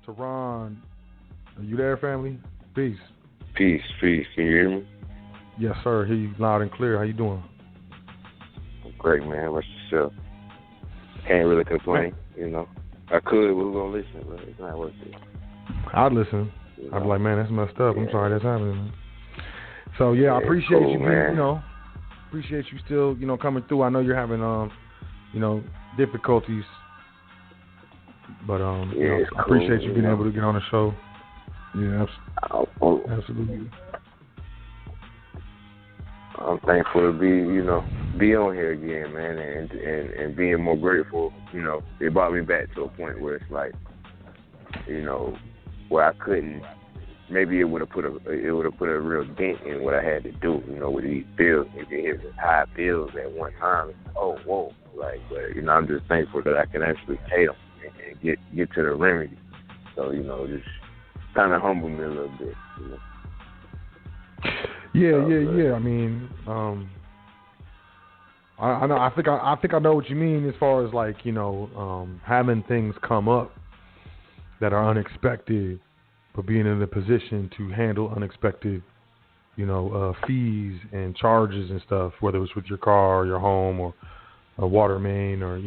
Toran, are you there, family? Peace. Peace, peace. Can you hear me? Yes, sir. Hear you loud and clear. How you doing? Great, man. What's yourself? Can't really complain, you know. I could, we were gonna listen, but it's not worth it. I'd listen. I'd be like, man, that's messed up. Yeah. I'm sorry that's happening, man. So I appreciate cool, you being, appreciate you still, coming through. I know you're having difficulties, but I appreciate you being able to get on the show. Yeah, absolutely. I'm thankful to be on here again, man, and being more grateful. It brought me back to a point where it's like, where I couldn't. Maybe it would have put a real dent in what I had to do, with these bills. If you hit high bills at one time, it's like, oh, whoa, but I'm just thankful that I can actually pay them and get to the remedy. So just kind of humble me a little bit. Yeah. I mean, I know. I think I know what you mean as far as like having things come up that are unexpected, but being in a position to handle unexpected, fees and charges and stuff, whether it's with your car or your home or a water main or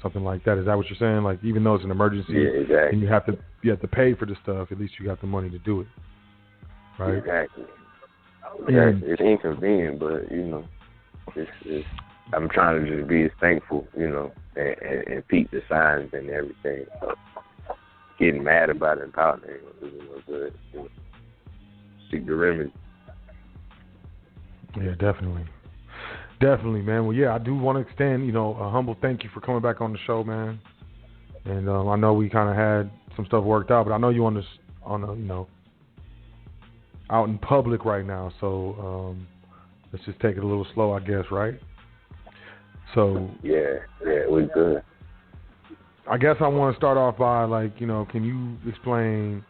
something like that. Is that what you're saying? Like even though it's an emergency, exactly. And you have to pay for the stuff, at least you got the money to do it, right? Exactly. It's inconvenient, but it's I'm trying to just be as thankful, and peep the signs and everything. So getting mad about it and pouting ain't gonna do no good. Seek the remedy. Yeah, definitely, man. Well, yeah, I do want to extend, a humble thank you for coming back on the show, man. And I know we kind of had some stuff worked out, but I know you out in public right now, so let's just take it a little slow, I guess, right? So yeah, we're good. I guess I want to start off by can you explain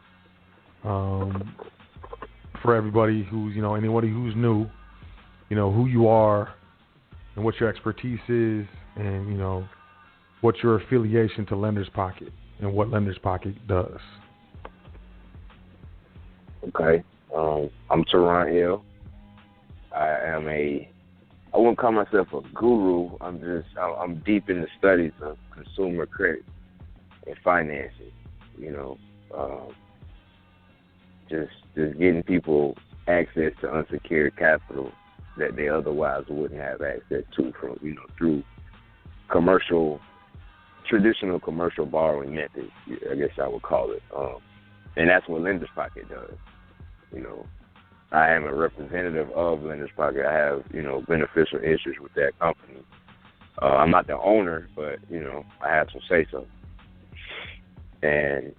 for everybody who's anybody who's new, who you are and what your expertise is, and what your affiliation to Lenders Pocket and what Lenders Pocket does. Okay. I'm Toran L. I wouldn't call myself a guru. I'm deep in the studies of consumer credit and financing. Just getting people access to unsecured capital that they otherwise wouldn't have access to from through traditional commercial borrowing methods, I guess I would call it. And that's what Lenders Pocket does. I am a representative of Lenders Pocket. I have, beneficial interest with that company. I'm not the owner, but, I have some say-so. And,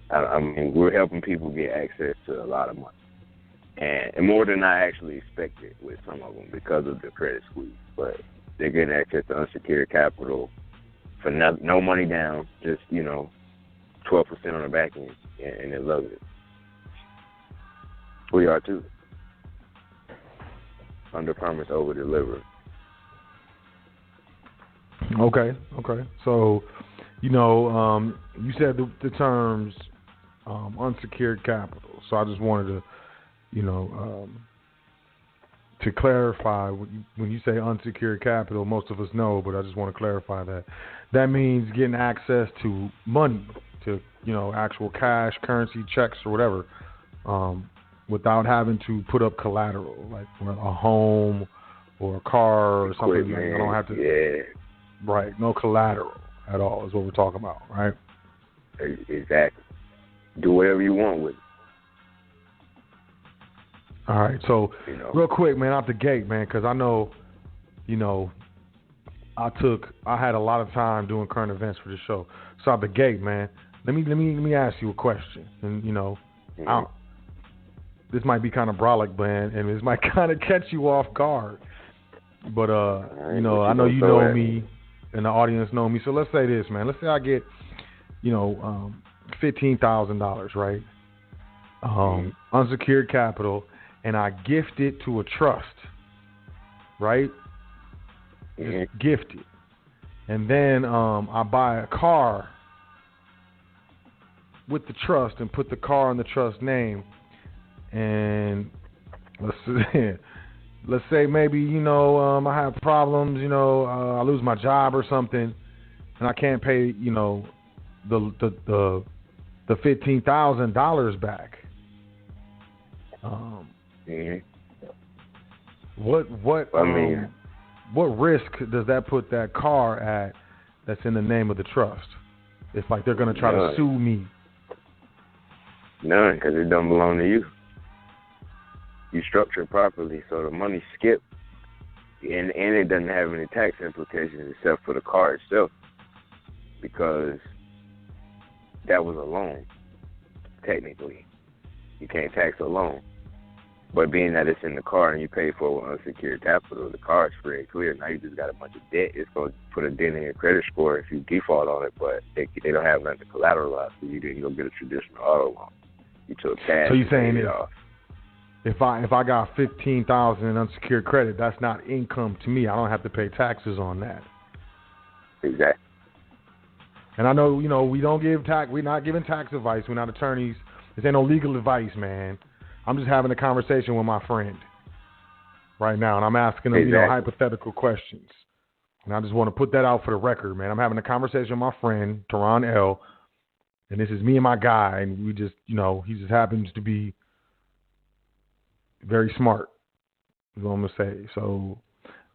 I mean, we're helping people get access to a lot of money. And more than I actually expected with some of them because of the credit squeeze. But they're getting access to unsecured capital for no money down, just, 12% on the back end, and they love it. We are too. Under promise, over deliver. Okay. So, you said the terms unsecured capital. So I just wanted to clarify when you say unsecured capital. Most of us know, but I just want to clarify that means getting access to money, to actual cash, currency, checks, or whatever. Without having to put up collateral, like a home or a car or something. I don't have to. Yeah. Right. No collateral at all is what we're talking about, right? Exactly. Do whatever you want with it. All right. So, real quick, man, out the gate, man, because I know, I had a lot of time doing current events for the show. So out the gate, man, let me ask you a question, and this might be kind of brolic, man, and this might kind of catch you off guard. But, I know you know me and the audience know me. So let's say this, man. Let's say I get, $15,000, right? Unsecured capital, and I gift it to a trust, right? Just gift it. And then I buy a car with the trust and put the car in the trust name, and let's say maybe I have problems, I lose my job or something, and I can't pay the $15,000 back. What risk does that put that car at that's in the name of the trust? It's like they're going to try to sue me. None, because it don't belong to you. You structure it properly, so the money skipped, and it doesn't have any tax implications except for the car itself, because that was a loan, technically. You can't tax a loan. But being that it's in the car and you pay for it with unsecured capital, the car is free and clear. Now you just got a bunch of debt. It's going to put a dent in your credit score if you default on it, but they don't have nothing to collateralize, so you didn't go get a traditional auto loan. You took cash. So you're saying if I got $15,000 in unsecured credit, that's not income to me. I don't have to pay taxes on that. Exactly. And I know, we don't give tax. We're not giving tax advice. We're not attorneys. This ain't no legal advice, man. I'm just having a conversation with my friend right now, and I'm asking him, hypothetical questions. And I just want to put that out for the record, man. I'm having a conversation with my friend, Toran L., and this is me and my guy, and we just, he just happens to be very smart, is what I'm going to say. So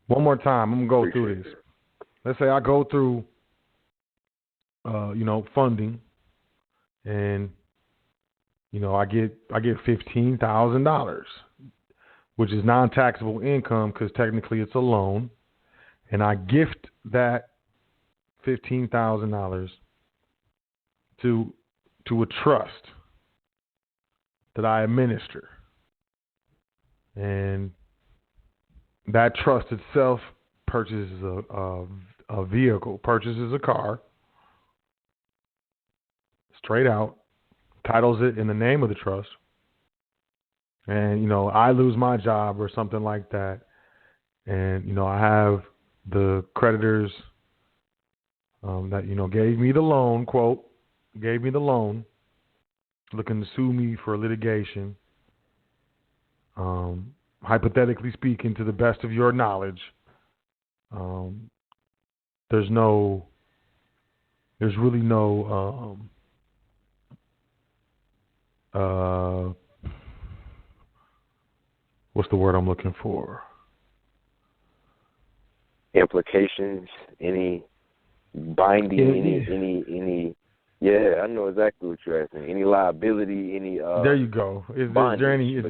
one more time, I'm going to go through this. Let's say I go through, funding, and I get $15,000, which is non-taxable income because technically it's a loan, and I gift that $15,000 to a trust that I administer, and that trust itself purchases a vehicle, purchases a car, straight out, titles it in the name of the trust, and I lose my job or something like that, and I have the creditors that gave me the loan, looking to sue me for litigation. Hypothetically speaking, to the best of your knowledge, there's really no what's the word I'm looking for? Implications, any binding, any. Yeah, I know exactly what you're asking. Any liability, any. There you go. Is there any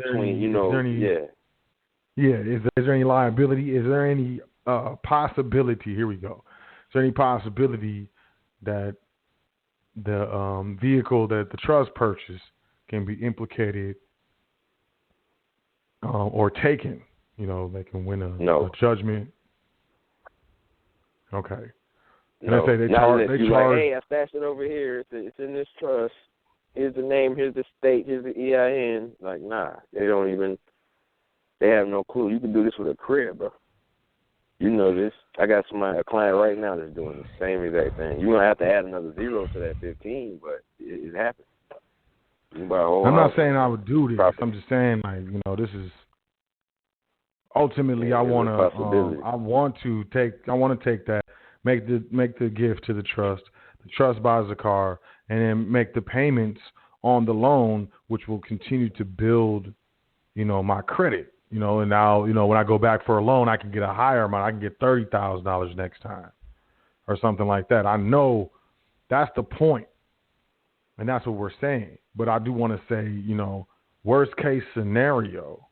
liability? Is there any possibility? Here we go. Is there any possibility that the vehicle that the trust purchased can be implicated or taken? They can win a judgment. Okay. And no, they say they charge. Like, hey, I stashed it over here. It's in this trust. Here's the name. Here's the state. Here's the EIN. Like, nah, they don't even. They have no clue. You can do this with a crib, bro. You know this. I got a client right now that's doing the same exact thing. You're gonna have to add another zero to that 15, but it happens. I'm not saying I would do this. Property. I'm just saying, this is ultimately I want to take that. Make the gift to the trust. The trust buys the car, and then make the payments on the loan, which will continue to build, my credit. And now, when I go back for a loan, I can get a higher amount. I can get $30,000 next time, or something like that. I know that's the point, and that's what we're saying. But I do want to say, worst case scenario.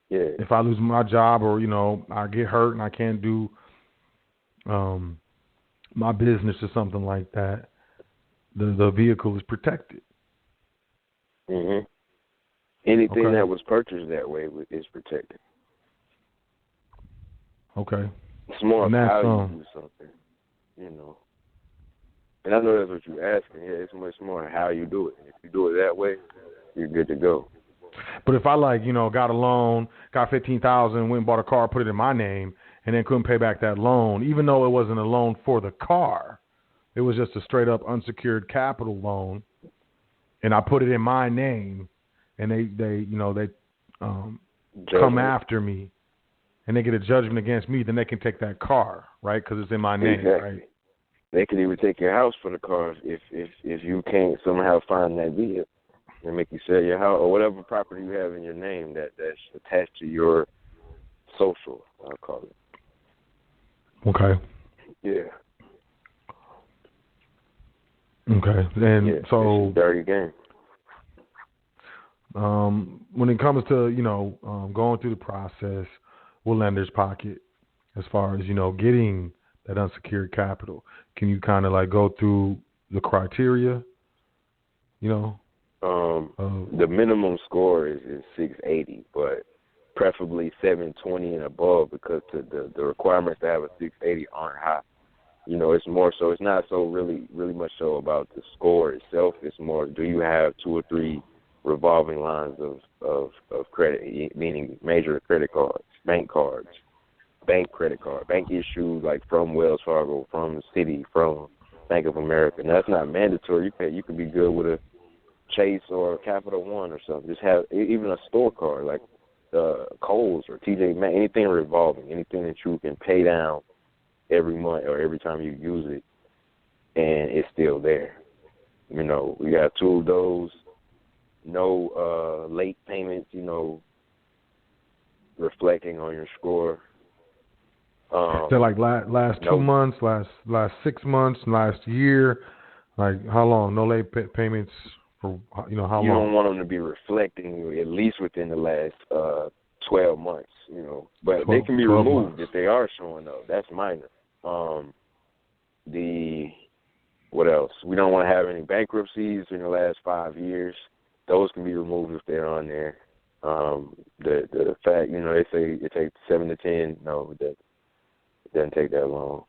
Yeah. If I lose my job or, I get hurt and I can't do my business or something like that, the vehicle is protected. Mm-hmm. Anything that was purchased that way is protected. Okay. It's more of how you do something, And I know that's what you're asking. Yeah, it's much more how you do it. If you do it that way, you're good to go. But if I got a loan, got $15,000, went and bought a car, put it in my name, and then couldn't pay back that loan, even though it wasn't a loan for the car, it was just a straight up unsecured capital loan, and I put it in my name, and they come after me, and they get a judgment against me, then they can take that car, right? Because it's in my name, exactly. right? They could even take your house for the car if you can't somehow find that vehicle and make you sell your house or whatever property you have in your name that's attached to your social, I'll call it. Okay. Yeah. Okay. And so, it's a dirty game. When it comes to going through the process with Lender's Pocket, as far as getting that unsecured capital, can you kind of like go through the criteria? The minimum score is 680, but preferably 720 and above because the requirements to have a 680 aren't high. It's more so. It's not so really much so about the score itself. It's more, do you have 2 or 3 revolving lines of credit, meaning major credit cards, bank credit card, bank issued like from Wells Fargo, from Citi, from Bank of America. Now, that's not mandatory. You could be good with a Chase or Capital One or something. Just have even a store card like Kohl's or TJ Maxx, anything revolving, anything that you can pay down every month or every time you use it, and it's still there. We got 2 of those. No late payments, reflecting on your score. So like last 2 months, last 6 months, last year, like how long? No late payments for how long? You don't want them to be reflecting at least within the last 12 months, But they can be removed if they are showing up. That's minor. What else? We don't want to have any bankruptcies in the last 5 years. Those can be removed if they're on there. The fact, they say it takes 7 to 10. No, it doesn't take that long.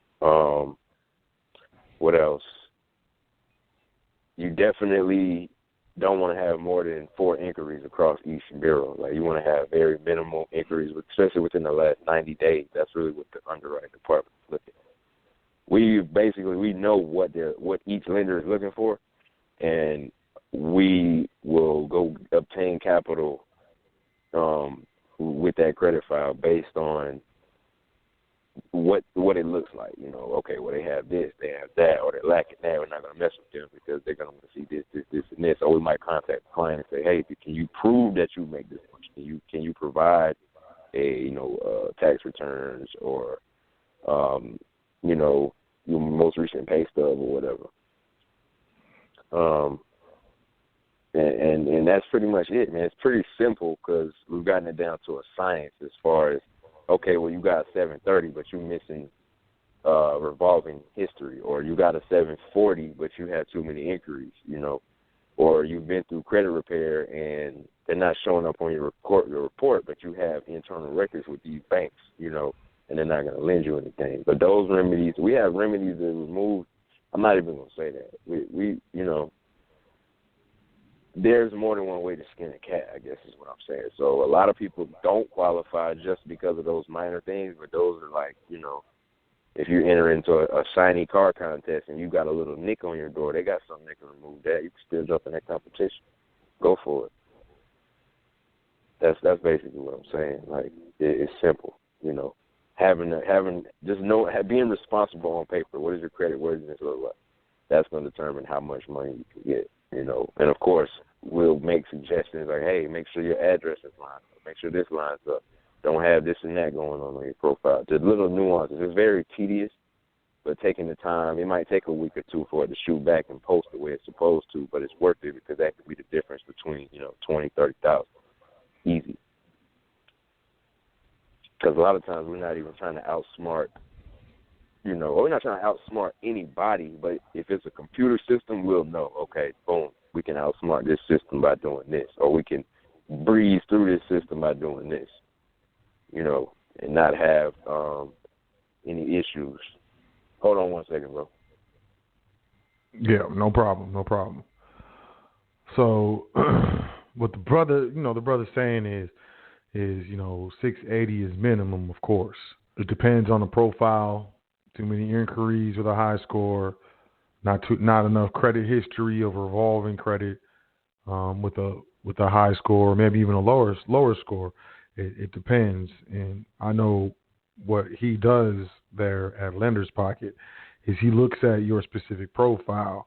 What else? You definitely don't want to have more than 4 inquiries across each bureau. Like, you want to have very minimal inquiries, especially within the last 90 days. That's really what the underwriting department is looking at. We know what each lender is looking for, and we will go obtain capital with that credit file based on what it looks like. Okay, well, they have this, they have that, or they're lacking that. We're not going to mess with them because they're going to want to see this, and this. Or we might contact the client and say, hey, can you prove that you make this much? Can you provide tax returns or your most recent pay stub or whatever. And that's pretty much it, man. It's pretty simple because we've gotten it down to a science as far as, okay, well, you got 730, but you're missing revolving history, or you got a 740, but you had too many inquiries, or you've been through credit repair and they're not showing up on your report, but you have internal records with these banks, and they're not going to lend you anything. But those remedies, we have remedies that remove. I'm not even going to say that. We there's more than one way to skin a cat, I guess is what I'm saying. So a lot of people don't qualify just because of those minor things, but those are like, if you enter into a shiny car contest and you got a little nick on your door, they got something that can remove that. You can still jump in that competition. Go for it. That's basically what I'm saying. Like, it's simple, being responsible on paper. What does your credit worthiness look like? That's going to determine how much money you can get, And of course, we'll make suggestions like, hey, make sure your address is lined up. Make sure this lines up. Don't have this and that going on your profile. Just little nuances. It's very tedious, but taking the time, it might take a week or 2 for it to shoot back and post the way it's supposed to, but it's worth it because that could be the difference between, 20, 30,000. Easy. Because a lot of times we're not even trying to outsmart, we're not trying to outsmart anybody, but if it's a computer system, we'll know, okay, boom, we can outsmart this system by doing this, or we can breeze through this system by doing this, and not have any issues. Hold on 1 second, bro. Yeah, no problem. So what the brother's saying is 680 is minimum, of course. It depends on the profile. Too many inquiries with a high score, not enough credit history of revolving credit with a high score, or maybe even a lower score. It depends. And I know what he does there at Lender's Pocket is he looks at your specific profile,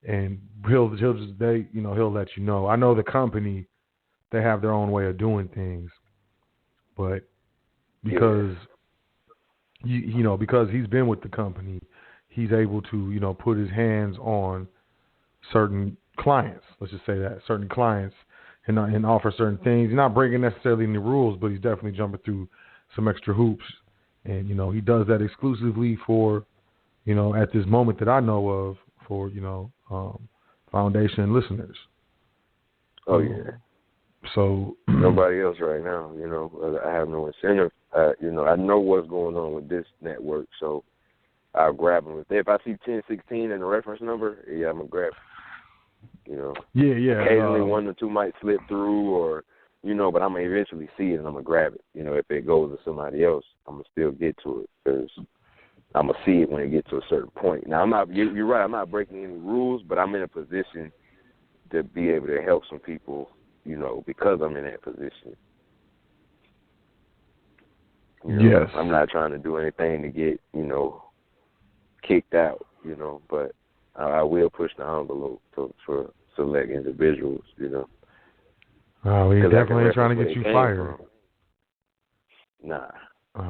and he'll let you know. I know the company, they have their own way of doing things, but because because he's been with the company, he's able to put his hands on certain clients. Let's just say that certain clients and offer certain things. He's not breaking necessarily any rules, but he's definitely jumping through some extra hoops. And he does that exclusively for at this moment that I know of for Foundation listeners. Oh yeah. So nobody else right now. I have no incentive. I know what's going on with this network, so I'll grab them. If I see 1016 and the reference number, yeah, I'm gonna grab it. Yeah. Occasionally, one or two might slip through, or but I'm gonna eventually see it and I'm gonna grab it. If it goes to somebody else, I'm gonna still get to it because I'm gonna see it when it gets to a certain point. Now, I'm not. You're right. I'm not breaking any rules, but I'm in a position to be able to help some people. Because I'm in that position. Yes. I'm not trying to do anything to get, kicked out, but I will push the envelope for select individuals, We definitely ain't trying to get you fired. Nah.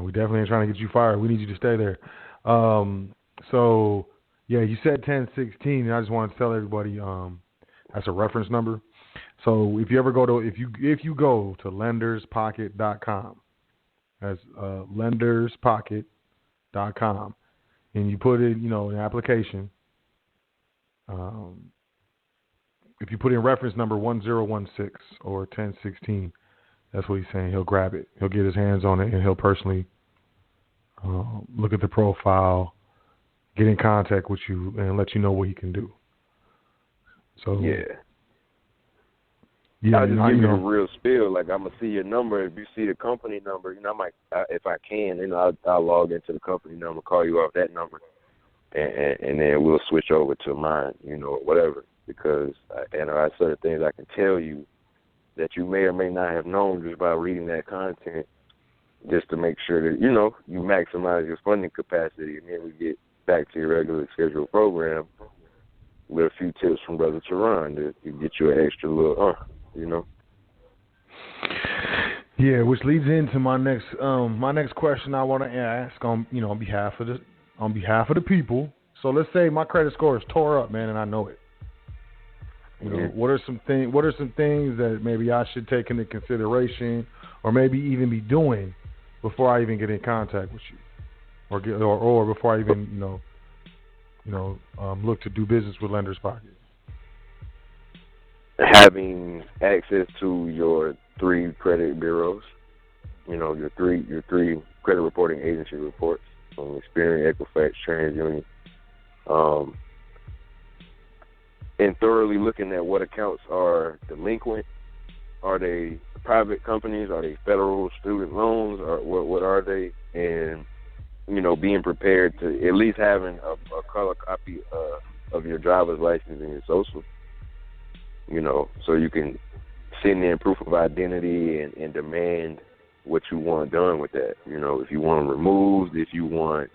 We definitely ain't trying to get you fired. We need you to stay there. So, yeah, you said 1016, and I just want to tell everybody that's a reference number. So if you ever go to if you go to lenderspocket.com, that's lenderspocket.com, and you put in an application. If you put in reference number 1016 or 1016, that's what he's saying. He'll grab it. He'll get his hands on it, and he'll personally look at the profile, get in contact with you, and let you know what he can do. So yeah. Yeah, I'll just give you a real spiel. Like, I'm gonna see your number. If you see the company number, I might, if I can, I'll log into the company number, call you off that number, and then we'll switch over to mine, or whatever. Because there are certain things I can tell you that you may or may not have known just by reading that content, just to make sure that you maximize your funding capacity, and then we get back to your regular scheduled program with a few tips from Brother Toran to get you an extra little. Yeah, which leads into my next question I want to ask on behalf of the people. So let's say my credit score is tore up, man, and I know it. What are some things that maybe I should take into consideration, or maybe even be doing before I even get in contact with you, or before I even look to do business with Lender's Pocket? Having access to your 3 credit bureaus, your three credit reporting agency reports from Experian, Equifax, TransUnion, and thoroughly looking at what accounts are delinquent. Are they private companies? Are they federal student loans? Or what are they? And being prepared to at least having a color copy of your driver's license and your social. So you can send in proof of identity and demand what you want done with that. If you want them removed, if you want,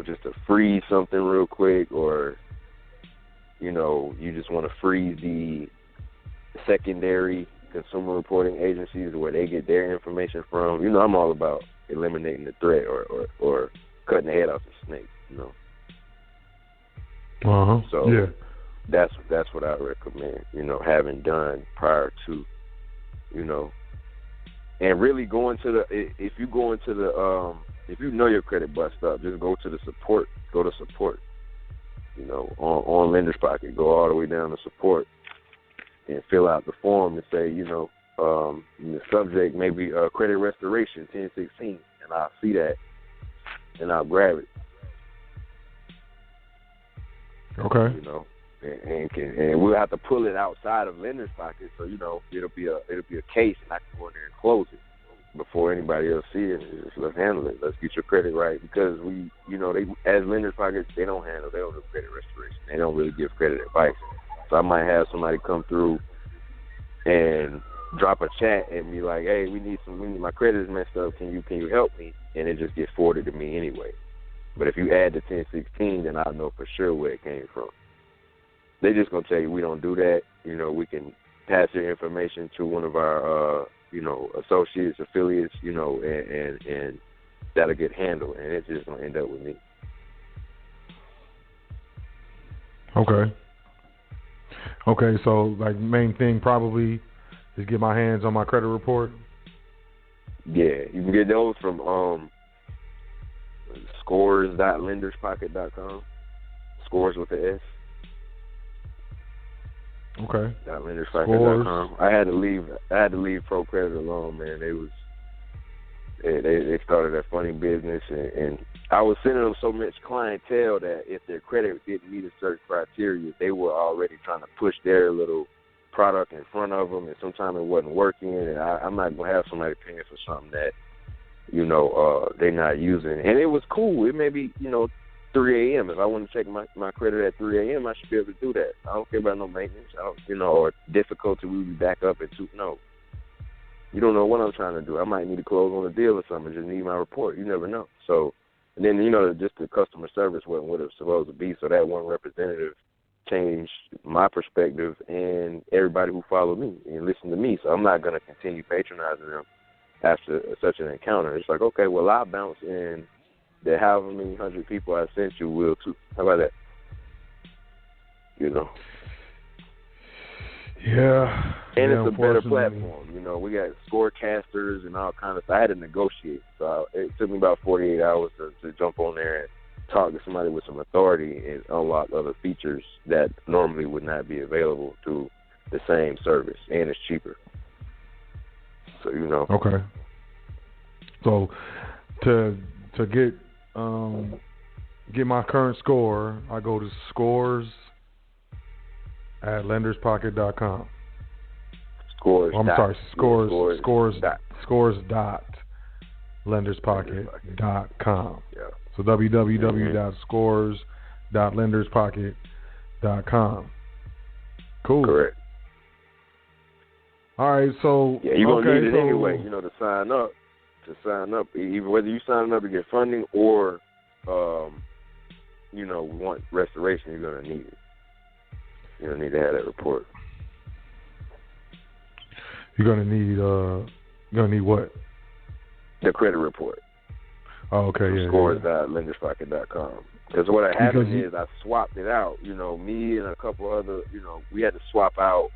just to freeze something real quick, or, you just want to freeze the secondary consumer reporting agencies where they get their information from. I'm all about eliminating the threat or cutting the head off the snake, So yeah. That's what I recommend, having done prior to, and really going to if you know your credit bust up, just go to support, on Lender's Pocket, go all the way down to support and fill out the form and say, the subject maybe credit restoration 1016, and I'll see that and I'll grab it. Okay. And we'll have to pull it outside of Lender's Pocket, so it'll be a case, and I can go in there and close it. before anybody else see it, just let's handle it. Let's get your credit right, because we, they as lenders pockets, they don't do credit restoration. They don't really give credit advice. So I might have somebody come through and drop a chat and be like, hey, my credit is messed up. Can you help me? And it just gets forwarded to me anyway. But if you add the 1016, then I'll know for sure where it came from. They just gonna tell you we don't do that. We can pass your information to one of our associates, affiliates, and that'll get handled, and it's just gonna end up with me. Okay, so like main thing probably is get my hands on my credit report. Yeah, you can get those from scores.lenderspocket.com. Scores with the S. Okay. .lenderspocket.com. I had to leave Pro Credit alone, man. They started a funny business, and I was sending them so much clientele that if their credit didn't meet a certain criteria, they were already trying to push their little product in front of them, and sometimes it wasn't working. And I'm not gonna have somebody paying for something that they're not using. And it was cool. It may be 3 a.m. If I want to check my credit at 3 a.m., I should be able to do that. I don't care about no maintenance. Or difficulty. We be back up at 2. No. You don't know what I'm trying to do. I might need to close on a deal or something. Just need my report. You never know. So, and then, just the customer service wasn't what it was supposed to be. So that one representative changed my perspective and everybody who followed me and listened to me. So I'm not going to continue patronizing them after such an encounter. It's like, okay, well, I'll bounce in that however many 100 people I sent you will too. How about that? Yeah. And it's a better platform. We got scorecasters and all kinds of stuff. I had to negotiate. So it took me about 48 hours to jump on there and talk to somebody with some authority and unlock other features that normally would not be available through the same service. And it's cheaper. So, Okay. So to get my current score, I go to scores@lenderspocket.com. Scores.lenderspocket.com. Yeah. So www.scores.lenderspocket.com. Cool. Correct. All right, so yeah, you're gonna need it anyway, to sign up. Even whether you sign up to get funding or want restoration, you're gonna need it. You're gonna need to have that report. You're gonna need what? The credit report. Oh, okay, yeah. Scores.lenderspocket.com. Because what happened is I swapped it out. Me and a couple other, we had to swap out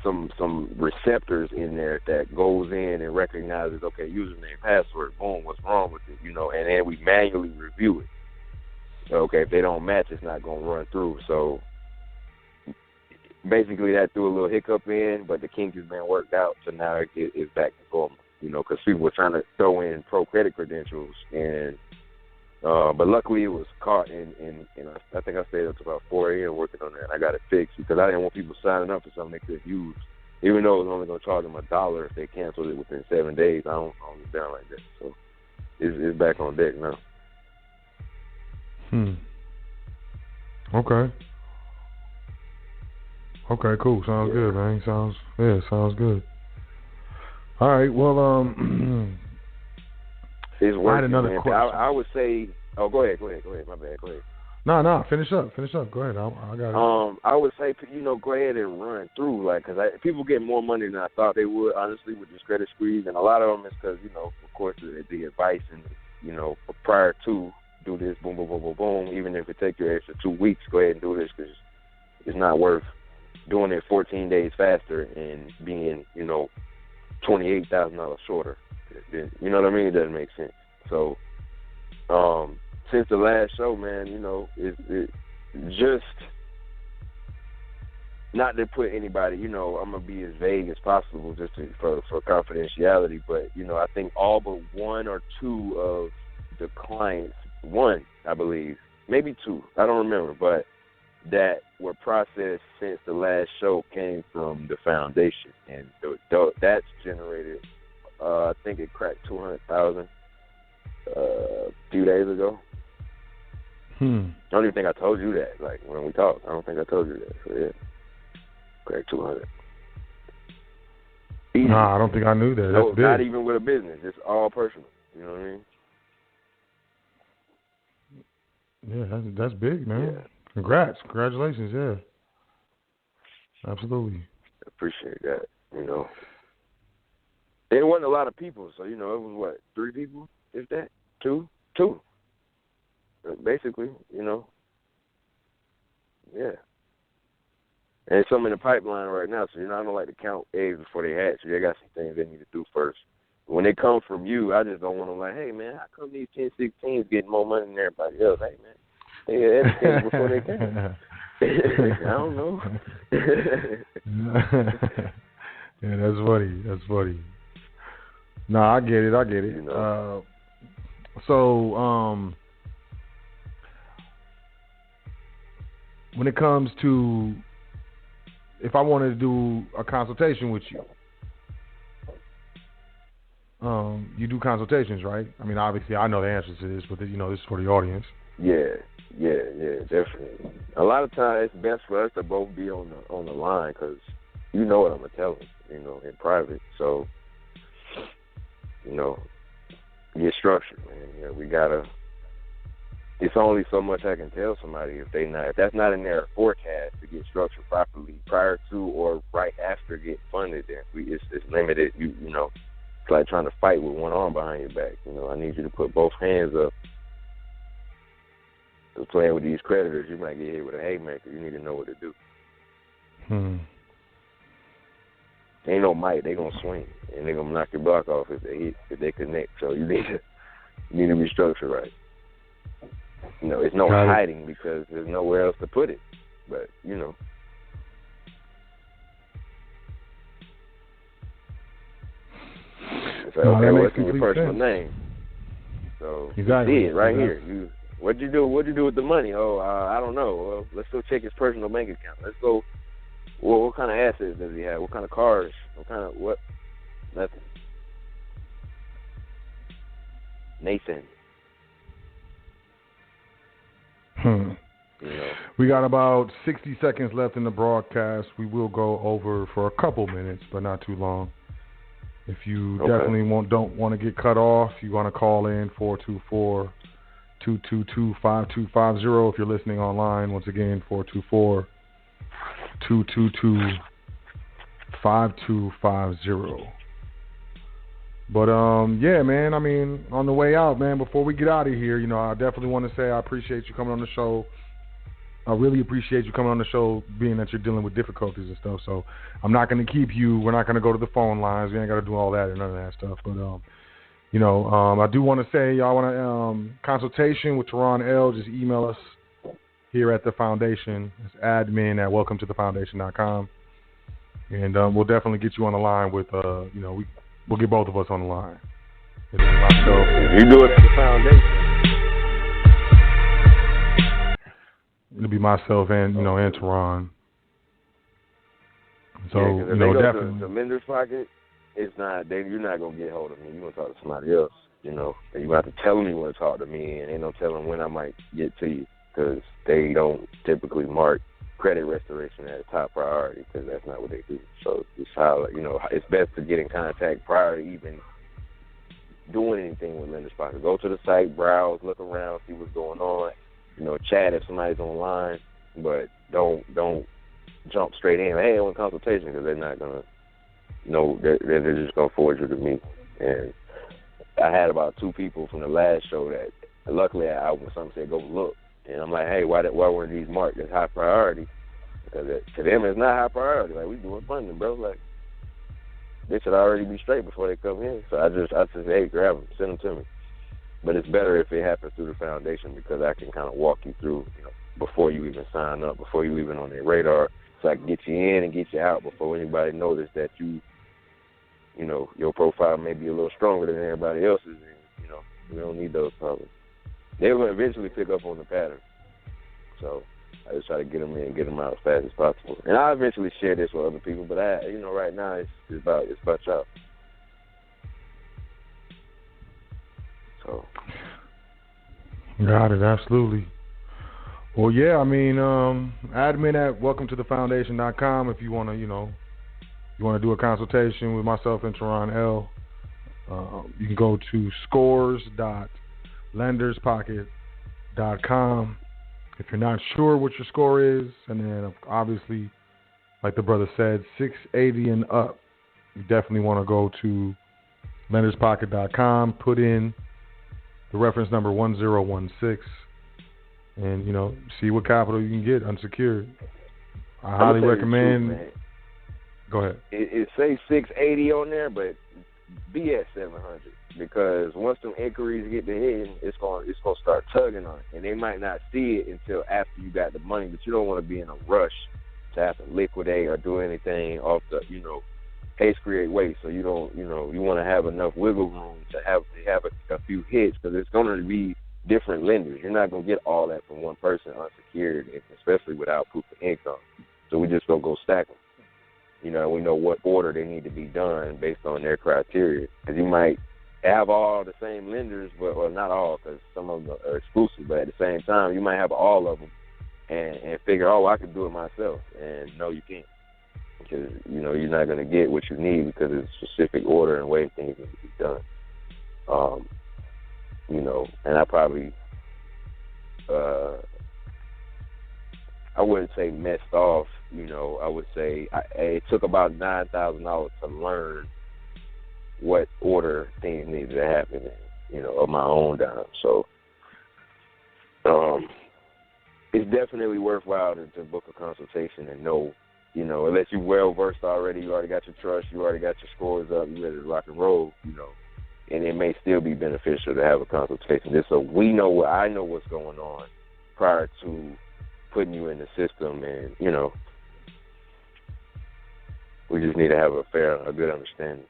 some receptors in there that goes in and recognizes, okay, username, password, boom, what's wrong with it, and then we manually review it. Okay, if they don't match, it's not going to run through. So basically that threw a little hiccup in, but the kink has been worked out, so now it's back to normal, because people were trying to throw in pro credit credentials, and but luckily it was caught, and I think I stayed up to about 4 a.m. working on that. I got it fixed because I didn't want people signing up for something they couldn't use, even though it was only going to charge them $1 if they canceled it within 7 days. I don't get down like that, so it's back on deck now. Okay, cool. Sounds good, man. Sounds good. All right, well, it's working, I had another man. question. I would say, go ahead. My bad. Go ahead. No, finish up. Go ahead. I got it. I would say, go ahead and run through, because people get more money than I thought they would, honestly, with this credit squeeze, and a lot of them is because, of course, the advice and, prior to do this, boom, boom, boom, boom, boom. Even if it takes you extra 2 weeks, go ahead and do this because it's not worth doing it 14 days faster and being, $28,000 shorter. You know what I mean? It doesn't make sense. So, since the last show, man, it just not to put anybody, I'm gonna be as vague as possible just for confidentiality. But I think all but 1 or 2 of the clients, 1, I believe, maybe 2, I don't remember, but that were processed since the last show came from the foundation, and that's generated I think it cracked 200,000 a few days ago. I don't even think I told you that. Like when we talked, I don't think I told you that. So yeah, cracked 200. Easy. Nah, I don't think I knew that. No, That's big. not even with a business. It's all personal. You know what I mean? Yeah, that's big, man. Yeah. Congratulations, yeah. Absolutely. Appreciate that. You know, it wasn't a lot of people, so you know, it was what, 3 people, if that, two, basically. You know, yeah. And some in the pipeline right now, so you know, I don't like to count eggs before they hatch. They got some things they need to do first. When they come from you, I just don't want them like, hey man, how come these 10, 16s getting more money than everybody else? Hey man, they educated before they came. I don't know. Yeah, that's funny. No, I get it. You know. When it comes to if I wanted to do a consultation with you, you do consultations, right? I mean, obviously, I know the answer to this, but you know, this is for the audience. Yeah, definitely. A lot of times, it's best for us to both be on the line because you know what I'm gonna tell them, you know, in private. So, you know, get structured, man. You know, we gotta. It's only so much I can tell somebody if that's not in their forecast to get structured properly prior to or right after get funded. Then it's limited. You know, it's like trying to fight with one arm behind your back. You know, I need you to put both hands up. So playing with these creditors, you might get hit with a haymaker. You need to know what to do. Ain't no might. They gonna swing and they gonna knock your block off if they connect. So you need to be structured right. You know, it's no hiding because there's nowhere else to put it. But, you know. It's like, okay, what's in your personal name? So, exactly. You see it right here. What'd you do with the money? Oh, I don't know. Well, let's go check his personal bank account. Let's go. Well, what kind of assets does he have? What kind of cars? What? Nothing. Nathan. You know. We got about 60 seconds left in the broadcast. We will go over for a couple minutes, but not too long. If you definitely don't want to get cut off, you want to call in 424-222-5250. If you're listening online, once again, 424-222-5250. But, yeah, man, I mean, on the way out, man, before we get out of here, you know, I definitely want to say I appreciate you coming on the show. I really appreciate you coming on the show, being that you're dealing with difficulties and stuff. So I'm not going to keep you. We're not going to go to the phone lines. We ain't got to do all that or none of that stuff. But, you know, I do want to say y'all want a consultation with Toran L. Just email us here at the foundation. It's admin@welcometothefoundation.com. And we'll definitely get you on the line with, you know, we'll get both of us on the line. You do it at the foundation. It'll be myself and, you know, and Toran. So, yeah, you know, definitely. To the lender's pocket, it's not. You're not gonna get hold of me. You want to talk to somebody else. You know, and you have to tell them you want to talk to me, and ain't no telling when I might get to you because they don't typically mark credit restoration as a top priority because that's not what they do. So it's how, you know, it's best to get in contact prior to even doing anything with lender's pocket. Go to the site, browse, look around, see what's going on. You know, chat if somebody's online, but don't jump straight in. Hey, I want a consultation because they're not gonna. No, they're just gonna forward you to me. And I had about 2 people from the last show that, luckily, when something said go look, and I'm like, hey, why weren't these marked as high priority? Because to them, it's not high priority. Like, we doing funding, bro. Like, they should already be straight before they come in. So I just say, hey, grab them, send them to me. But it's better if it happens through the foundation because I can kind of walk you through, you know, before you even sign up, before you even on their radar, so I can get you in and get you out before anybody notices that you know, your profile may be a little stronger than everybody else's. And, you know, we don't need those problems. They're going to eventually pick up on the pattern. So I just try to get them in and get them out as fast as possible. And I'll eventually share this with other people, but you know, right now it's about y'all. So. Got it, absolutely. Well, yeah, I mean, admin at welcometothefoundation.com if you want to, you want to do a consultation with myself and Toran L. You can go to scores.lenderspocket.com if you're not sure what your score is, and then obviously, like the brother said, 680 and up. You definitely want to go to lenderspocket.com, put in the reference number 1016, and see what capital you can get unsecured. I highly recommend. Truth, go ahead. It says 680 on there, but be at 700 because once them inquiries get to hitting, it's gonna start tugging on it, and they might not see it until after you got the money. But you don't want to be in a rush to have to liquidate or do anything off the haste create waste. So you don't you want to have enough wiggle room to have a few hits because it's going to be different lenders. You're not going to get all that from one person unsecured, especially without proof of income. So we just going to go stack them. We know what order they need to be done based on their criteria. Because you might have all the same lenders, or not all, because some of them are exclusive. But at the same time, you might have all of them and figure, I can do it myself. And no, you can't. Because, you're not going to get what you need because it's a specific order and way things need to be done. And I probably, I wouldn't say messed off, I would say it took about $9,000 to learn what order things needed to happen in, of my own dime. So, it's definitely worthwhile to book a consultation and know, unless you're well-versed already, you already got your trust, you already got your scores up, you're ready to rock and roll, and it may still be beneficial to have a consultation just so I know what's going on prior to putting you in the system, and, we just need to have a good understanding.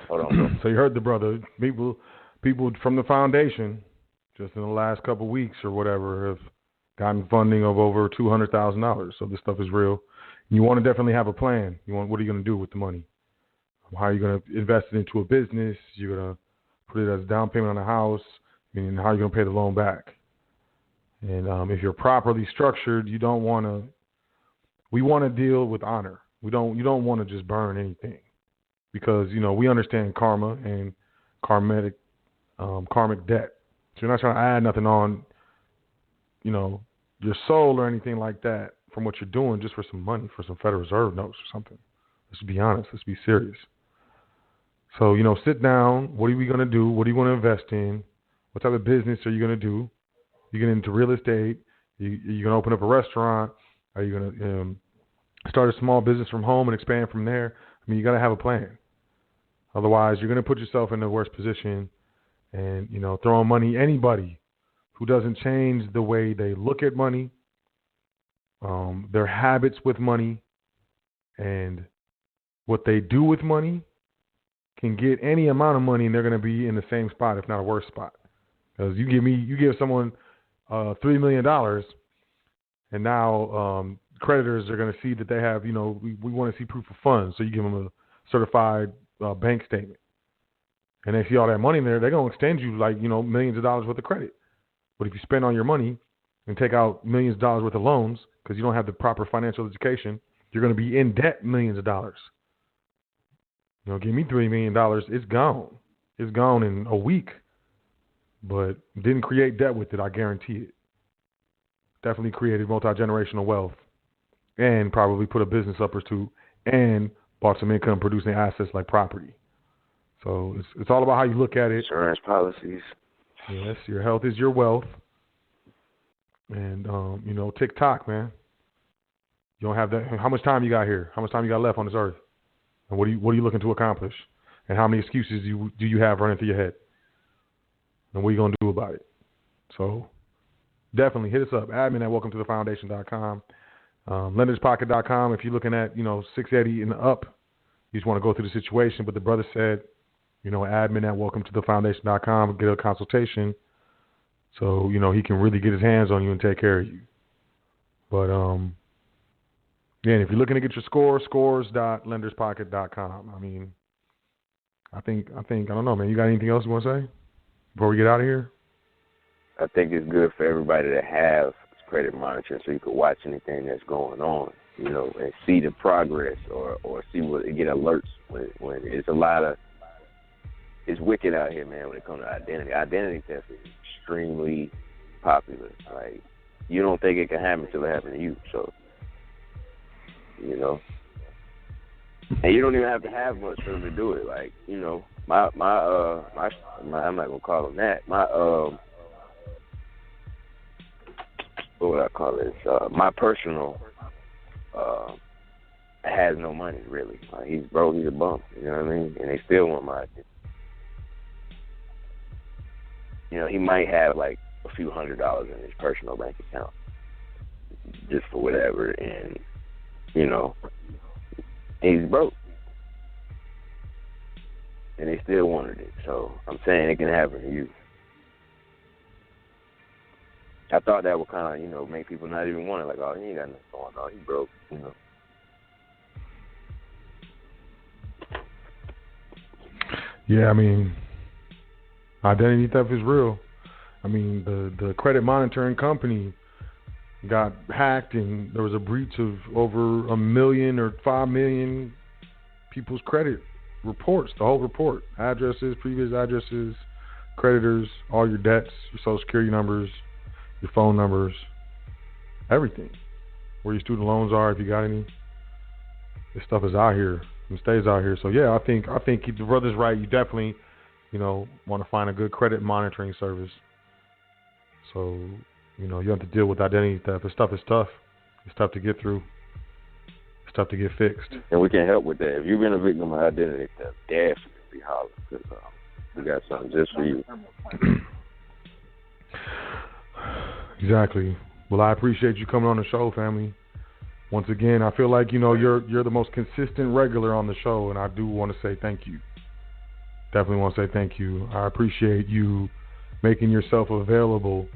Hold on. So you heard the brother. People from the foundation, just in the last couple of weeks or whatever, have gotten funding of over $200,000. So this stuff is real. You want to definitely have a plan. What are you going to do with the money? How are you going to invest it into a business? You're going to put it as a down payment on a house. Meaning, how are you going to pay the loan back? And if you're properly structured, we want to deal with honor. You don't want to just burn anything, because we understand karma and karmic debt. So you're not trying to add nothing on, your soul or anything like that from what you're doing just for some money, for some Federal Reserve notes or something. Let's be honest. Let's be serious. So, sit down. What are we going to do? What do you want to invest in? What type of business are you going to do? You get into real estate? You're going to open up a restaurant? Are you going to start a small business from home and expand from there? I mean, you got to have a plan. Otherwise, you're going to put yourself in the worst position and, throwing money. Anybody who doesn't change the way they look at money, their habits with money, and what they do with money can get any amount of money, and they're going to be in the same spot, if not a worse spot. Because you give someone $3 million, and now creditors are going to see that they have, we want to see proof of funds. So you give them a certified bank statement, and they see all that money in there. They're going to extend you millions of dollars worth of credit. But if you spend all your money and take out millions of dollars worth of loans because you don't have the proper financial education, you're going to be in debt millions of dollars. Give me $3 million, it's gone. It's gone in a week. But didn't create debt with it, I guarantee it. Definitely created multi-generational wealth and probably put a business up or two and bought some income-producing assets like property. So it's all about how you look at it. Insurance policies. Yes, your health is your wealth. And, TikTok, man. You don't have that. How much time you got here? How much time you got left on this earth? And what are you looking to accomplish? And how many excuses do you have running through your head? And what are you going to do about it? So definitely hit us up. Admin at welcometothefoundation.com. Lenderspocket.com. If you're looking at, 680 and up, you just want to go through the situation. But the brother said, admin at welcometothefoundation.com, get a consultation so, he can really get his hands on you and take care of you. But, and if you're looking to get your score, scores.lenderspocket.com. I mean, I don't know, man. You got anything else you want to say before we get out of here? I think it's good for everybody to have credit monitoring so you can watch anything that's going on, you know, and see the progress or see what get alerts when it's a lot of it's wicked out here, man, when it comes to identity. Identity theft is extremely popular. Like, you don't think it can happen until it happens to you. So, you know, and you don't even have to have much for them to do it. Like, you know, my I'm not gonna call them that. What would I call this? My personal has no money really. He's broke. He's a bum. You know what I mean? And they still want my identity. You know, he might have like a few $100s in his personal bank account just for whatever, and you know, he's broke, and they still wanted it. So I'm saying it can happen to you. I thought that would kind of, you know, make people not even want it. Like, oh, he ain't got nothing going on. He broke, you know. Yeah, I mean, identity theft is real. I mean, the credit monitoring company got hacked, and there was a breach of over 1 million or 5 million people's credit reports. The whole report, addresses, previous addresses, creditors, all your debts, your social security numbers, your phone numbers, everything. Where your student loans are, if you got any. This stuff is out here and stays out here. So yeah, I think the brother's right. You definitely, you know, want to find a good credit monitoring service. So, you know, you have to deal with identity theft. This stuff is tough. It's tough to get through. It's tough to get fixed. And we can help with that. If you've been a victim of identity theft, definitely holler, because we got something just for you. Exactly. Well, I appreciate you coming on the show, family. Once again, I feel like, you know, you're the most consistent regular on the show, and I do want to say thank you. Definitely want to say thank you. I appreciate you making yourself available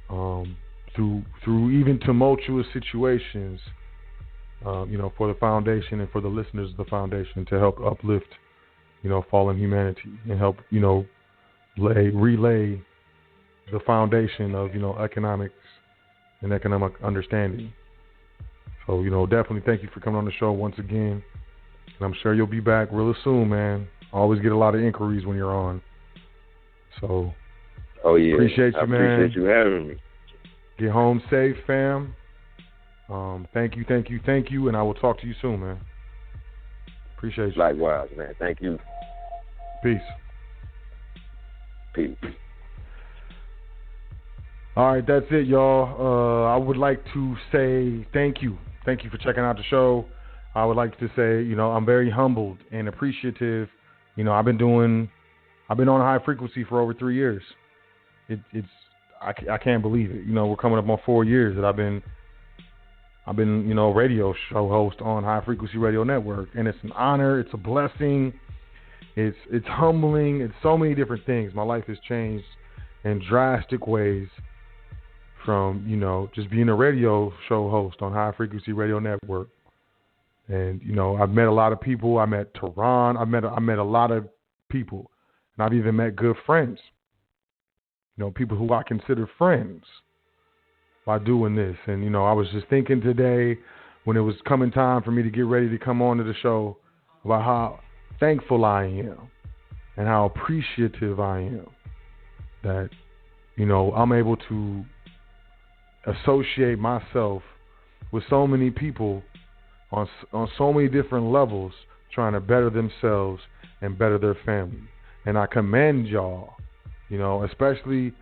through even tumultuous situations, you know, for the foundation and for the listeners of the foundation to help uplift, you know, fallen humanity and help, you know, relay the foundation of, you know, economics and economic understanding. So, you know, definitely thank you for coming on the show once again. And I'm sure you'll be back real soon, man. I always get a lot of inquiries when you're on. So, oh yeah, appreciate you, man. I appreciate you having me. Get home safe, fam. Thank you, and I will talk to you soon, man. Appreciate you. Likewise, man. Thank you. Peace. Peace. All right, that's it, y'all. I would like to say thank you. Thank you for checking out the show. I would like to say, you know, I'm very humbled and appreciative. You know, I've been on high frequency for over 3 years. I can't believe it. You know, we're coming up on 4 years that I've been, you know, radio show host on High Frequency Radio Network, and it's an honor. It's a blessing. It's humbling. It's so many different things. My life has changed in drastic ways from, you know, just being a radio show host on High Frequency Radio Network. And, you know, I've met a lot of people. I met Toran. I met a lot of people, and I've even met good friends. You know, people who I consider friends by doing this. And, you know, I was just thinking today when it was coming time for me to get ready to come on to the show about how thankful I am and how appreciative I am that, you know, I'm able to associate myself with so many people on so many different levels trying to better themselves and better their family. And I commend y'all, you know, especially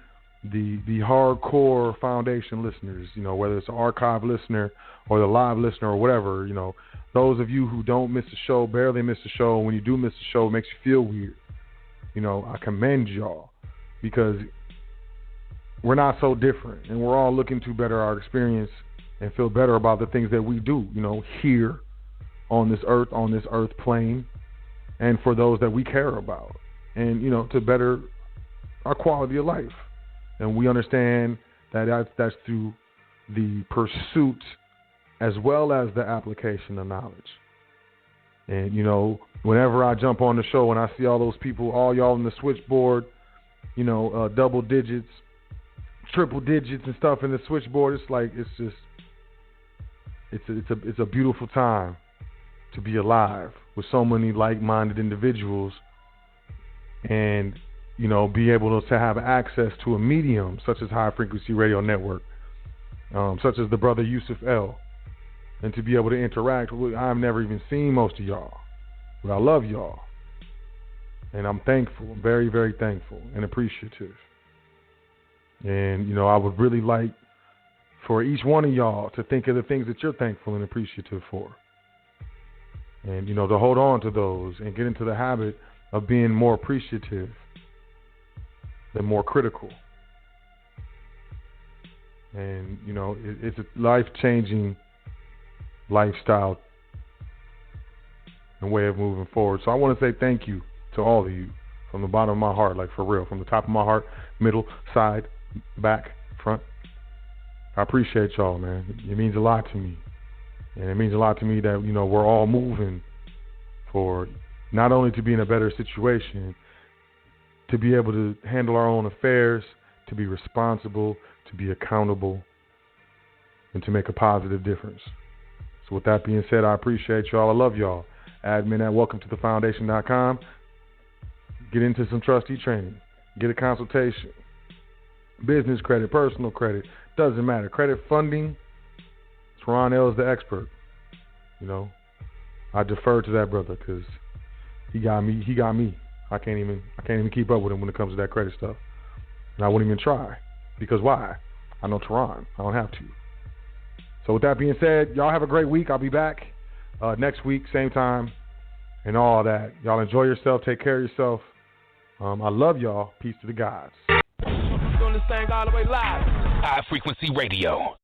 the hardcore foundation listeners, you know, whether it's an archive listener or the live listener or whatever, you know, those of you who don't miss a show, barely miss a show, when you do miss a show, it makes you feel weird. You know, I commend y'all because we're not so different, and we're all looking to better our experience and feel better about the things that we do, you know, here on this earth plane, and for those that we care about, and, you know, to better our quality of life. And we understand that that's through the pursuit as well as the application of knowledge. And, you know, whenever I jump on the show and I see all those people, all y'all in the switchboard, you know, double digits, triple digits and stuff in the switchboard, it's like, it's a beautiful time to be alive with so many like-minded individuals and, you know, be able to have access to a medium such as High Frequency Radio Network, such as the brother Yusuf L., and to be able to interact with. I've never even seen most of y'all, but I love y'all, and I'm thankful, very, very thankful and appreciative. And, you know, I would really like for each one of y'all to think of the things that you're thankful and appreciative for. And, you know, to hold on to those and get into the habit of being more appreciative than more critical. And, you know, it's a life-changing lifestyle and way of moving forward. So I want to say thank you to all of you from the bottom of my heart, like for real, from the top of my heart, middle, side, back, front. I appreciate y'all, man. It means a lot to me. And it means a lot to me that, you know, we're all moving for not only to be in a better situation, to be able to handle our own affairs, to be responsible, to be accountable, and to make a positive difference. So with that being said, I appreciate y'all. I love y'all. Admin at welcometothefoundation.com. Get into some trustee training. Get a consultation. Business credit, personal credit, doesn't matter. Credit funding, Toran L is the expert. You know, I defer to that brother because he got me. I can't even keep up with him when it comes to that credit stuff. And I wouldn't even try. Because why? I know Toran. I don't have to. So with that being said, y'all have a great week. I'll be back next week, same time, and all that. Y'all enjoy yourself. Take care of yourself. I love y'all. Peace to the gods. Doing this thing all the way live. High Frequency Radio.